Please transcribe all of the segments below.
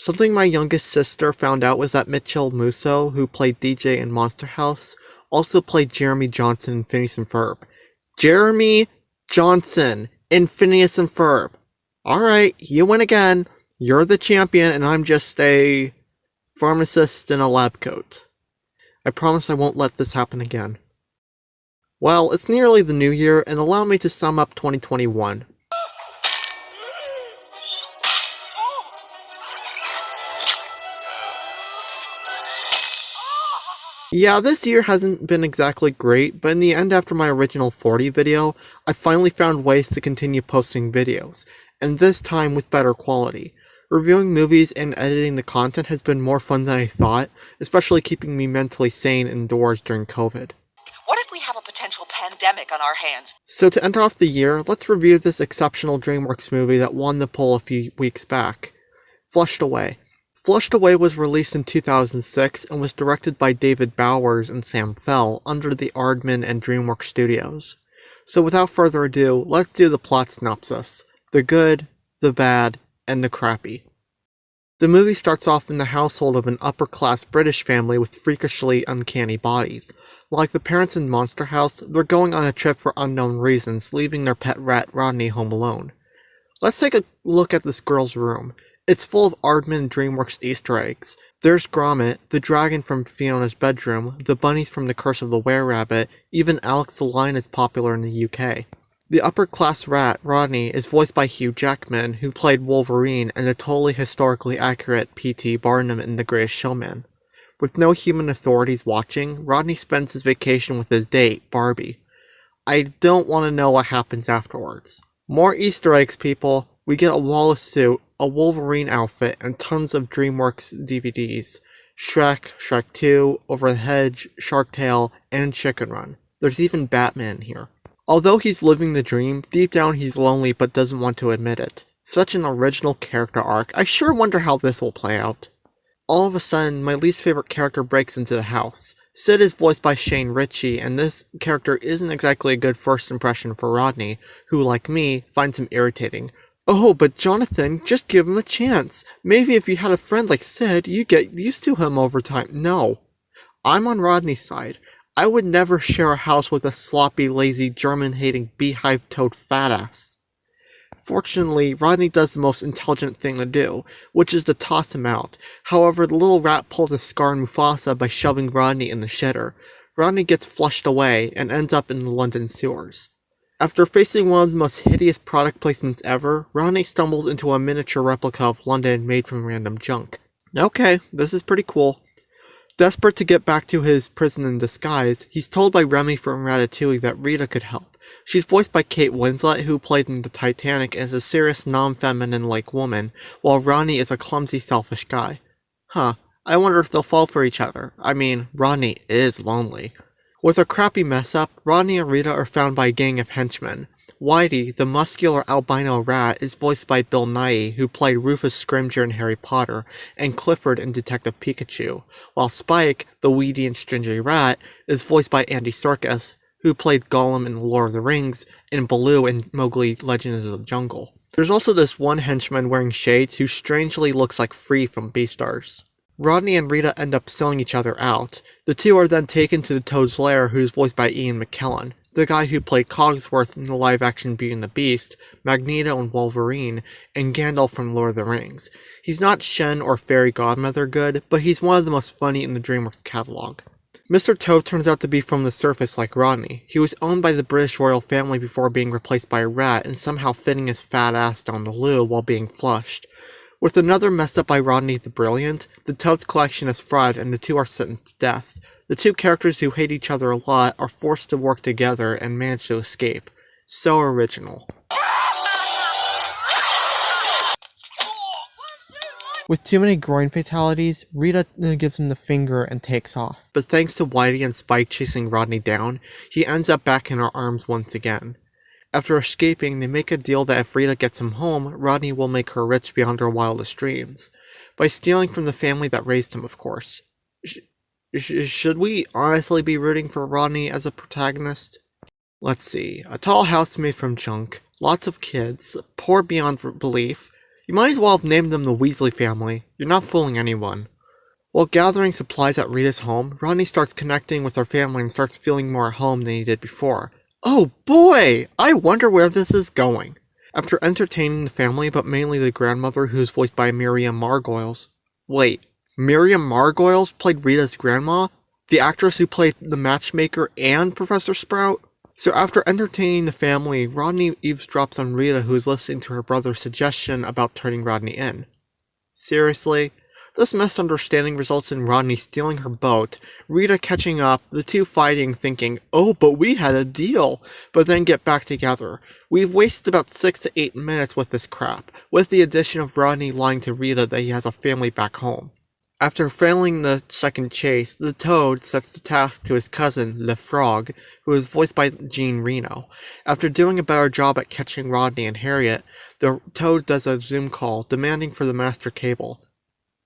Something my youngest sister found out was that Mitchell Musso, who played DJ in Monster House, also played Jeremy Johnson in Phineas and Ferb. Jeremy Johnson in Phineas and Ferb. Alright, you win again. You're the champion and I'm just a pharmacist in a lab coat. I promise I won't let this happen again. Well, it's nearly the new year, and allow me to sum up 2021. Yeah, this year hasn't been exactly great, but in the end, after my original 40 video, I finally found ways to continue posting videos, and this time with better quality. Reviewing movies and editing the content has been more fun than I thought, especially keeping me mentally sane indoors during COVID. What if we have a potential pandemic on our hands? So to end off the year, let's review this exceptional DreamWorks movie that won the poll a few weeks back. Flushed Away. Flushed Away was released in 2006 and was directed by David Bowers and Sam Fell under the Aardman and DreamWorks Studios. So without further ado, let's do the plot synopsis. The good, the bad, and the crappy. The movie starts off in the household of an upper-class British family with freakishly uncanny bodies. Like the parents in Monster House, they're going on a trip for unknown reasons, leaving their pet rat Rodney home alone. Let's take a look at this girl's room. It's full of Aardman DreamWorks Easter eggs. There's Gromit, the dragon from Fiona's bedroom, the bunnies from The Curse of the Were-Rabbit, even Alex the Lion is popular in the UK. The upper-class rat, Rodney, is voiced by Hugh Jackman, who played Wolverine and the totally historically accurate P.T. Barnum in The Greatest Showman. With no human authorities watching, Rodney spends his vacation with his date, Barbie. I don't want to know what happens afterwards. More Easter eggs, people. We get a Wallace suit, a Wolverine outfit, and tons of DreamWorks DVDs. Shrek, Shrek 2, Over the Hedge, Shark Tale, and Chicken Run. There's even Batman here. Although he's living the dream, deep down he's lonely but doesn't want to admit it. Such an original character arc. I sure wonder how this will play out. All of a sudden, my least favorite character breaks into the house. Sid is voiced by Shane Ritchie, and this character isn't exactly a good first impression for Rodney, who, like me, finds him irritating. Oh, but Jonathan, just give him a chance. Maybe if you had a friend like Sid, you'd get used to him over time. No. I'm on Rodney's side. I would never share a house with a sloppy, lazy, German-hating, beehive-toed fat-ass. Fortunately, Rodney does the most intelligent thing to do, which is to toss him out. However, the little rat pulls a Scar and Mufasa by shoving Rodney in the shitter. Rodney gets flushed away and ends up in the London sewers. After facing one of the most hideous product placements ever, Rodney stumbles into a miniature replica of London made from random junk. Okay, this is pretty cool. Desperate to get back to his prison in disguise, he's told by Remy from Ratatouille that Rita could help. She's voiced by Kate Winslet, who played in the Titanic and is a serious, non-feminine-like woman, while Rodney is a clumsy, selfish guy. Huh, I wonder if they'll fall for each other. I mean, Rodney is lonely. With a crappy mess-up, Rodney and Rita are found by a gang of henchmen. Whitey, the muscular albino rat, is voiced by Bill Nighy, who played Rufus Scrimgeour in Harry Potter, and Clifford in Detective Pikachu, while Spike, the weedy and stringy rat, is voiced by Andy Serkis, who played Gollum in Lord of the Rings, and Baloo in Mowgli Legends of the Jungle. There's also this one henchman wearing shades who strangely looks like Free from Beastars. Rodney and Rita end up selling each other out. The two are then taken to the Toad's Lair, who's voiced by Ian McKellen, the guy who played Cogsworth in the live-action Beauty and the Beast, Magneto and Wolverine, and Gandalf from Lord of the Rings. He's not Shen or Fairy Godmother good, but he's one of the most funny in the DreamWorks catalog. Mr. Toad turns out to be from the surface like Rodney. He was owned by the British royal family before being replaced by a rat and somehow fitting his fat ass down the loo while being flushed. With another messed up by Rodney the Brilliant, the Toad's collection is fried and the two are sentenced to death. The two characters who hate each other a lot are forced to work together and manage to escape. So original. With too many groin fatalities, Rita gives him the finger and takes off. But thanks to Whitey and Spike chasing Rodney down, he ends up back in her arms once again. After escaping, they make a deal that if Rita gets him home, Rodney will make her rich beyond her wildest dreams. By stealing from the family that raised him, of course. Should we honestly be rooting for Rodney as a protagonist? Let's see. A tall house made from junk, lots of kids, poor beyond belief. You might as well have named them the Weasley family. You're not fooling anyone. While gathering supplies at Rita's home, Rodney starts connecting with her family and starts feeling more at home than he did before. Oh boy! I wonder where this is going. After entertaining the family, but mainly the grandmother who is voiced by Miriam Margolyes. Wait, Miriam Margolyes played Rita's grandma? The actress who played the matchmaker and Professor Sprout? So after entertaining the family, Rodney eavesdrops on Rita, who is listening to her brother's suggestion about turning Rodney in. Seriously? This misunderstanding results in Rodney stealing her boat, Rita catching up, the two fighting, thinking, oh, but we had a deal, but then get back together. We've wasted about 6 to 8 minutes with this crap, with the addition of Rodney lying to Rita that he has a family back home. After failing the second chase, the Toad sets the task to his cousin, Le Frog, who is voiced by Jean Reno. After doing a better job at catching Rodney and Harriet, the Toad does a Zoom call, demanding for the Master Cable.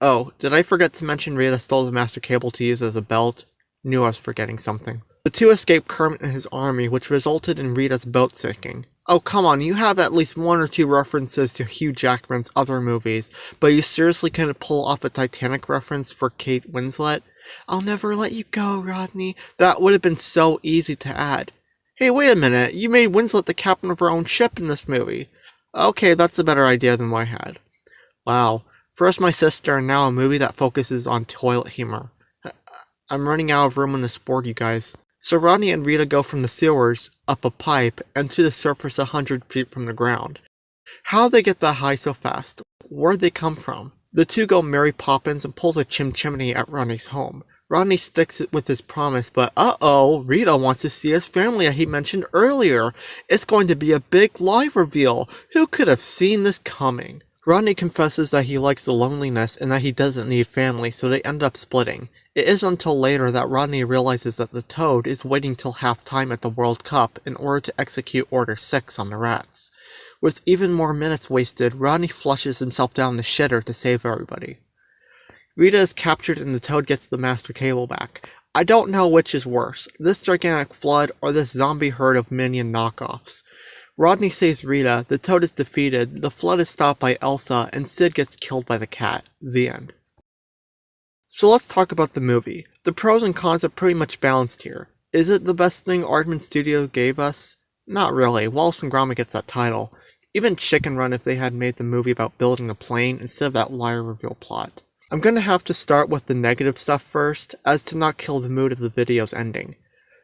Oh, did I forget to mention Rita stole the Master Cable to use as a belt? Knew I was forgetting something. The two escape Kermit and his army, which resulted in Rita's boat sinking. Oh, come on, you have at least 1 or 2 references to Hugh Jackman's other movies, but you seriously couldn't pull off a Titanic reference for Kate Winslet? I'll never let you go, Rodney. That would have been so easy to add. Hey, wait a minute, you made Winslet the captain of her own ship in this movie. Okay, that's a better idea than what I had. Wow. First My Sister, and now a movie that focuses on toilet humor. I'm running out of room on this board, you guys. So Rodney and Rita go from the sewers, up a pipe, and to the surface 100 feet from the ground. How they get that high so fast? Where'd they come from? The two go Mary Poppins and pulls a chimney at Rodney's home. Rodney sticks it with his promise, but uh-oh, Rita wants to see his family that he mentioned earlier. It's going to be a big live reveal. Who could have seen this coming? Rodney confesses that he likes the loneliness and that he doesn't need family, so they end up splitting. It isn't until later that Rodney realizes that the Toad is waiting till halftime at the World Cup in order to execute Order 6 on the rats. With even more minutes wasted, Rodney flushes himself down the shitter to save everybody. Rita is captured and the Toad gets the Master Cable back. I don't know which is worse, this gigantic flood or this zombie herd of minion knockoffs. Rodney saves Rita, the Toad is defeated, the flood is stopped by Elsa, and Sid gets killed by the cat. The end. So let's talk about the movie. The pros and cons are pretty much balanced here. Is it the best thing Aardman Studio gave us? Not really. Wallace and Gromit gets that title. Even Chicken Run if they had made the movie about building a plane instead of that liar reveal plot. I'm gonna have to start with the negative stuff first, as to not kill the mood of the video's ending.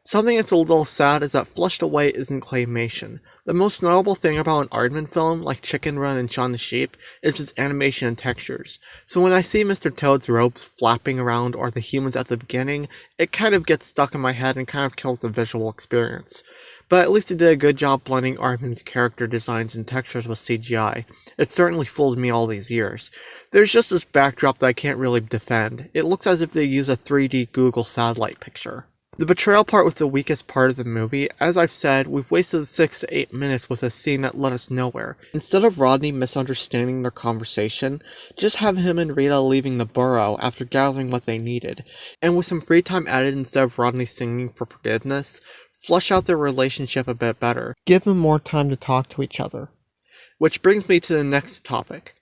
Something that's a little sad is that Flushed Away isn't claymation. The most notable thing about an Aardman film, like Chicken Run and Shaun the Sheep, is its animation and textures. So when I see Mr. Toad's robes flapping around or the humans at the beginning, it kind of gets stuck in my head and kind of kills the visual experience. But at least it did a good job blending Aardman's character designs and textures with CGI. It certainly fooled me all these years. There's just this backdrop that I can't really defend. It looks as if they use a 3D Google satellite picture. The betrayal part was the weakest part of the movie. As I've said, we've wasted 6 to 8 minutes with a scene that led us nowhere. Instead of Rodney misunderstanding their conversation, just have him and Rita leaving the burrow after gathering what they needed. And with some free time added instead of Rodney singing for forgiveness, flush out their relationship a bit better. Give them more time to talk to each other. Which brings me to the next topic.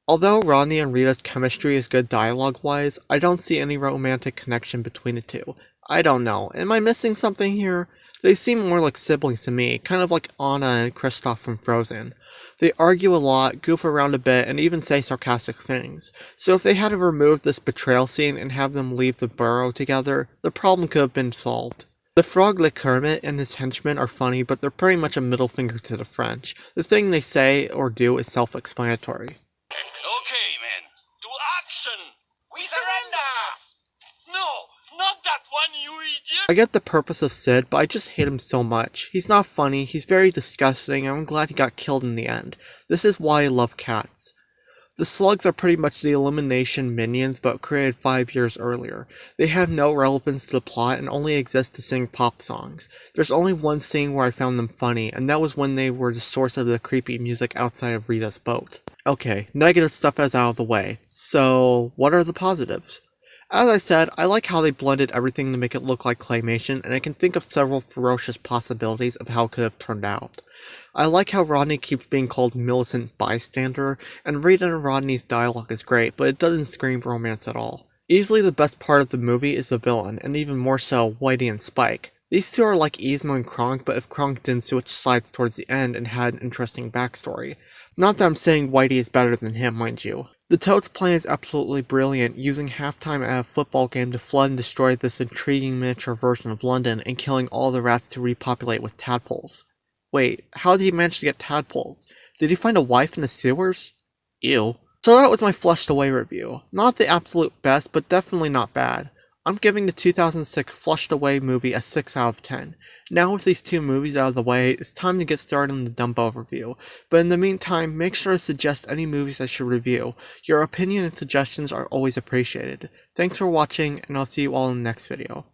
Although Rodney and Rita's chemistry is good dialogue-wise, I don't see any romantic connection between the two. I don't know. Am I missing something here? They seem more like siblings to me, kind of like Anna and Kristoff from Frozen. They argue a lot, goof around a bit, and even say sarcastic things. So if they had to remove this betrayal scene and have them leave the burrow together, the problem could have been solved. The frog like Kermit and his henchmen are funny, but they're pretty much a middle finger to the French. The thing they say or do is self-explanatory. Okay, men, to action! We surrender! No, not that one, you idiot! I get the purpose of Sid, but I just hate him so much. He's not funny, he's very disgusting, and I'm glad he got killed in the end. This is why I love cats. The Slugs are pretty much the Illumination minions, but created 5 years earlier. They have no relevance to the plot and only exist to sing pop songs. There's only one scene where I found them funny, and that was when they were the source of the creepy music outside of Rita's boat. Okay, negative stuff is out of the way. So, what are the positives? As I said, I like how they blended everything to make it look like claymation, and I can think of several ferocious possibilities of how it could have turned out. I like how Rodney keeps being called Millicent Bystander, and Rita and Rodney's dialogue is great, but it doesn't scream romance at all. Easily the best part of the movie is the villain, and even more so, Whitey and Spike. These two are like Yzma and Kronk, but if Kronk didn't switch sides towards the end and had an interesting backstory. Not that I'm saying Whitey is better than him, mind you. The Toad's plan is absolutely brilliant, using halftime at a football game to flood and destroy this intriguing miniature version of London and killing all the rats to repopulate with tadpoles. Wait, how did he manage to get tadpoles? Did he find a wife in the sewers? Ew. So that was my Flushed Away review. Not the absolute best, but definitely not bad. I'm giving the 2006 Flushed Away movie a 6 out of 10. Now with these two movies out of the way, it's time to get started on the Dumbo review. But in the meantime, make sure to suggest any movies I should review. Your opinion and suggestions are always appreciated. Thanks for watching, and I'll see you all in the next video.